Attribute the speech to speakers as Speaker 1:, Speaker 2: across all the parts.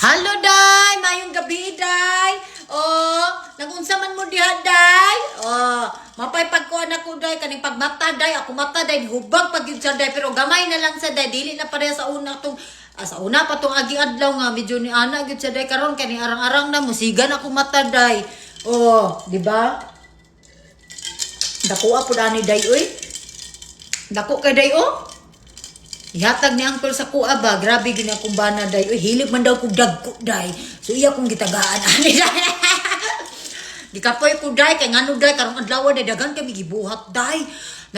Speaker 1: Hello, Day! Mayong gabi, Day! Oh, nagunsa man mo diha, Day? Oh, mapay pagkuhan ako, Day. Kaning pagmata, Day. Ako mata, Day. Hubag pag yun siya, Day. Pero gamay na lang sa Day. Dili na pareha sa una tong sa una pa tong agi adlaw nga medyo ni ana gyud siya, Day. Karon kani arang-arang na musigan ako mata, Day. Oh, di ba? Dako po ani, Day, oy. Dako kay, Day, oh. Ihatag ni Uncle sa kuha ba? Grabe gini akong bana, Day. Uy, hilig man daw kong dagko, Day. So, iya kong gitagaan. Di kapoy ko, Day. Kaya nga no, Day. Karong adlaw, Day. Dagan kami gibuhat, Day.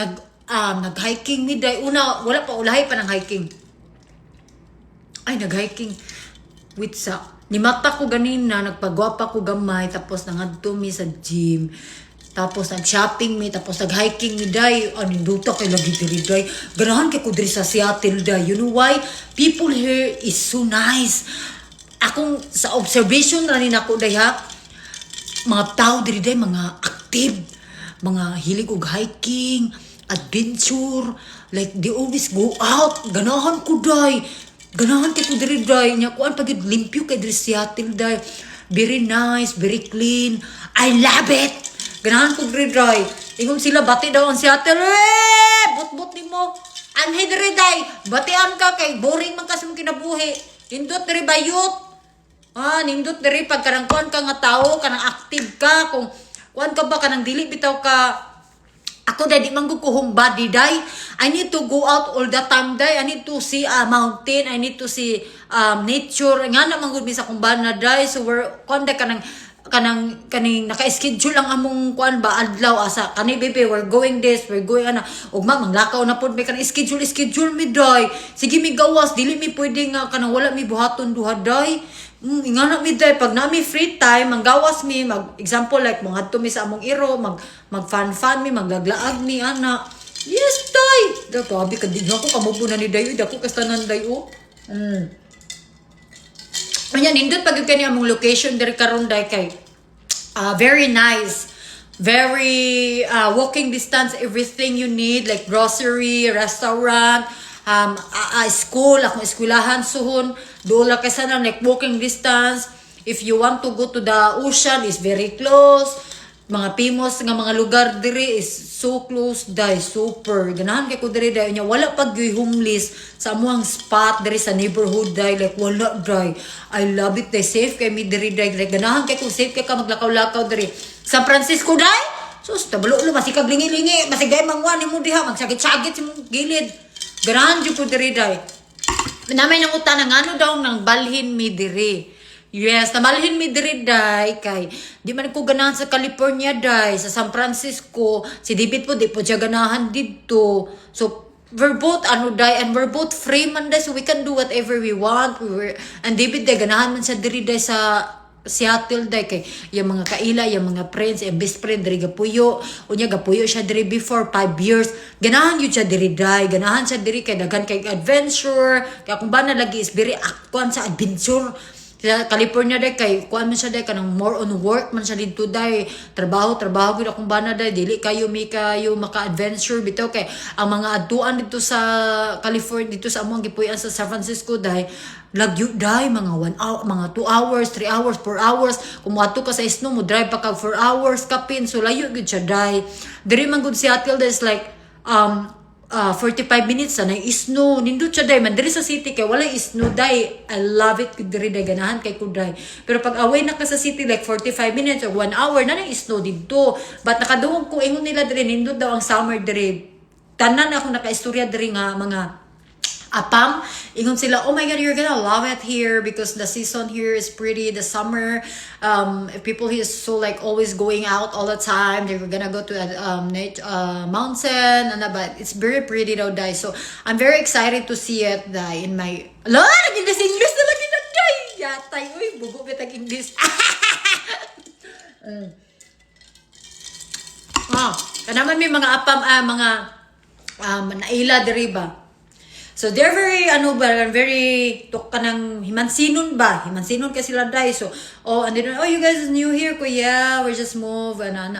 Speaker 1: Nag-hiking mi, Day. Una, wala pa, ulahay pa ng hiking. Ay, nag-hiking. Wait sa. Nimata ko ganina, nagpagwapa ko gamay. Tapos nangadto mi sa gym. Tapos nag-shopping mi, tapos nag-hiking mi, Day. Aninduta kay lagi diri, Day. Ganahan kay ko diri sa Seattle, Day. You know why? People here is so nice. Akong sa observation na rin ako, Day, ha? Mga tao diri, Day, mga active. Mga hilig og hiking, adventure. Like, they always go out. Ganahan ko, Day. Ganahan kay ko diri, Day. Nya kuan pagid limpyo kay diri Seattle, Day. Very nice, very clean. I love it. Ganahan ko diri, Day. Ingon sila, bati daw ang Seattle. But ni mo. Anhe diri, Day. Batian ka kay boring man kasi mong kinabuhi. Nindot diri bayot. Nindot diri pag karangkuan ka nga tao, kanang active ka. Kung kuan ka ba, kanang dili bitaw ka. Ako, Day, di man ko homebody, Day. I need to go out all the time, Day. I need to see a mountain. I need to see nature. Nga naman gud sa kung bana, Day. So, kuan Day, kaning naka-schedule ang among kuan ba adlaw asa kani bebe we're going this we're going ugma manglakaw na pud may kanang schedule mi, Day. Sige mi gawas dili mi pwede nga kanang wala mi buhaton duha, Day. Ingana mi, Day, pag na mi free time manggawas mi mag example like mangadto mi sa among iro mag fun mi maglaglaag mi ana. Yes, Day. Grabe ka di ako kamubo na ni Day dako kastanan, Day, oh. Anya nindot pag kani among location diri karon, Day, kay very nice. Very walking distance, everything you need like grocery, restaurant, school, akong eskwelahan suhon. Dola kay sana like walking distance. If you want to go to the ocean, is very close. Mga famous nga mga lugar diri is so close, Day. Super. Ganahan kay ko diri, Day. Nya wala pag homeless sa amuang spot diri sa neighborhood, Day. Like wala, Day. I love it, Day. Safe kay mi diri, Day. Like ganahan kay ko safe kay ka maglakaw-lakaw diri. San Francisco, Day. Sus, tabalo lo masikag lingi-lingi. Masigay mangwan mo diha, magsagit-sagit sa mong gilid. Ganahan jud ko diri, Day. Namay nang utana nga ano daw nang balhin mi diri. Yes, namalhin mi diri, Day, kay di man ko ganahan sa California, Day, sa San Francisco. Si David po di po siya ganahan dito. So we're both Day, and we're both free man, Day, so we can do whatever we want. And David, Day, ganahan man siya diri, Day, sa Seattle, Day, kay yung mga kaila, yung mga friends, yung best friend diri gapuyo. Unya gapuyo siya diri before 5 years. Ganahan yun siya diri, Day. Ganahan siya diri kay daghan kay adventure. Kaya kung ba na lagi is very aktuan sa adventure. Sa California, Day, kay kuan man siya, Day, kanang more on work man siya dito, Day. Trabaho gud akong bana, Day. Dili kayo maka-adventure bitaw kay ang mga aduan dito sa California, dito sa among gipuy-an sa San Francisco, Day. Lagyo, Day, mga 1 hour, mga 2 hours, 3 hours, 4 hours. Kung moadto ka sa snow mo drive pa kag 4 hours kapin. So layo gud siya, Day. Diri man gud Seattle, Day, is like 45 minutes na snow. Nindot siya, Day. Man diri sa city kay wala snow, Day. I love it diri, Day. Ganahan kay ko, Day. Pero pag away na ka sa city like 45 minutes or 1 hour na snow dito. But nakadungog ko ingon nila diri nindot daw ang summer diri. Tanan ako nakaistorya diri nga mga apam, ingon sila, oh my God, you're gonna love it here because the season here is pretty. The summer, people here is so like always going out all the time. They're gonna go to a mountain, but it's very pretty though, Day. So I'm very excited to see it, Day, in my... Ala, nag-English na lagi na, Day. Yatay, uy, bugo bitag English. Kanaman may mga apam, mga naila diri ba? So they're very very tok kanang himansinon ba? Himansinon kasi sila, Day. So and then you guys new here ko, yeah, we just move and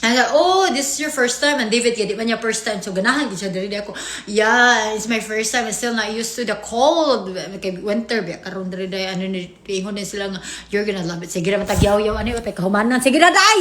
Speaker 1: And I said, oh, this is your first time. And David, di man niya first time. So, ganahan din siya. Dili ako, yeah, it's my first time. I'm still not used to the cold. Kay winter, biya karon diri day ano ni pingon din sila nga, you're gonna love it. Sige na matagyaw-yaw ano, tay kahumanan. Sige na day.